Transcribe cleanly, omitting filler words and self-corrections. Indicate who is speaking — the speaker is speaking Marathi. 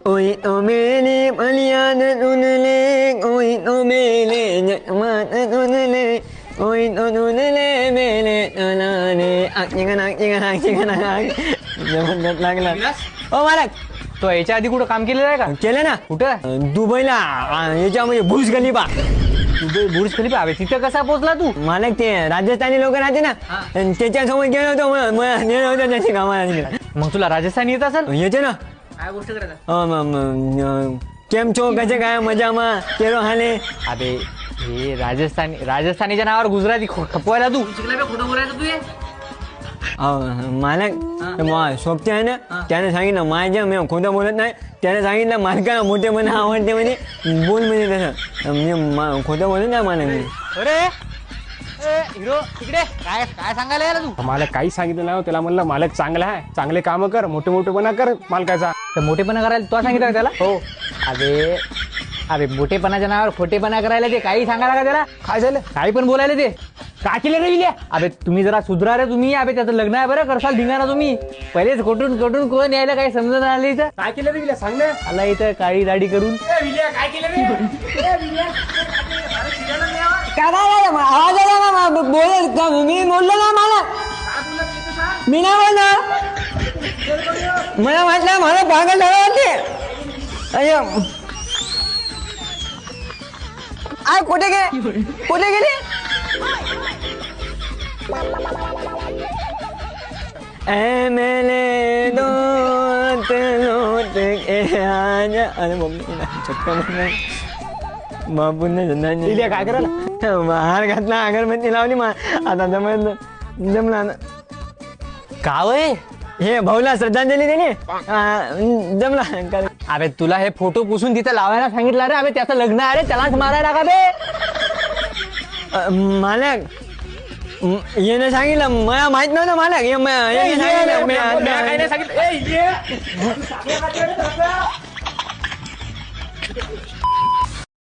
Speaker 1: ओय तो मेले मलियान उनले ओय तो मेले जमान उनले ओय तो उनले मेले तलाने जबरदस्त लागला ओ मालक
Speaker 2: तो याच्या आधी कुठं काम केलेलं आहे का?
Speaker 1: केलं ना
Speaker 2: कुठं?
Speaker 1: दुबईला याच्यामध्ये बुर्ज खलिफा
Speaker 2: बुर्ज खलिफा. अबे तिथं कसा पोहोचला तू?
Speaker 1: मालक ते राजस्थानी लोक राहते ना त्याच्यासोबत गेलो होतो मला नेलं होतं त्याची कामाला
Speaker 2: मग तुला राजस्थान येत असेल?
Speaker 1: येते ना
Speaker 2: काय गोष्ट करायचं?
Speaker 1: केम छो कसे काय मजामा केलो हाले
Speaker 2: अबे हे राजस्थानीच्या नावावर गुजराती खपवायला तू खोटं बोलायचं तू हे?
Speaker 1: मालक सोबते आहे ना त्याने सांगितलं माझ्या मी खोटं बोलत नाही त्याने सांगितलं मालकाला मोठेपणा आवडते म्हणे बोल म्हणे तसं मी खोटं बोलत नाही मालक मी
Speaker 2: अरे हिरो तिकडे काय काय सांगायला यायला तू?
Speaker 3: मालक काही सांगितलं नाही हो. त्याला म्हणलं मालक चांगला आहे चांगले काम कर मोठेपणा कर मालकाचा.
Speaker 2: तर मोठेपणा करायला तो सांगितलं का त्याला?
Speaker 3: हो.
Speaker 2: अबे अबे मोठेपणाच्या नावावर खोटेपणा करायला ते काही सांगायला का त्याला?
Speaker 3: काय झालं
Speaker 2: काही पण बोलायला ते
Speaker 3: काय केलं रे विल्या?
Speaker 2: अबे तुम्ही जरा सुधरा रे तुम्ही. अबे त्याचं लग्न आहे बरं करसाल धिंगाणा तुम्ही. पहिलेच कोटून कोण यायला काही समजत आलं इथं.
Speaker 3: काय केलं रे विल्या सांग ना.
Speaker 2: आला इथं काळी दाढी करून.
Speaker 3: विल्या काय केलं रे?
Speaker 1: आवाज आला ना बोल मी बोललो ना मला मी नाही बोललो मला वाटलं मला पागल झालं होते अय्यो आय कुठे गेले ए मेले दोस्त लौट के आजा अरे मम्मी चक्कर बाबू
Speaker 3: विल्या काय करायला?
Speaker 1: हार घातला अगरबत्ती लावली आता जमला ना
Speaker 2: का वय?
Speaker 1: हे भाऊला श्रद्धांजली दिली जमला
Speaker 2: अबे तुला हे फोटो पुसून तिथं लावायला सांगितलं रे. अबे त्याचं लग्न आहे रे त्यालाच मारायला का बे?
Speaker 1: मालक येणं सांगितलं मला माहित नव्हतं मालक
Speaker 3: काय नाही सांगितलं.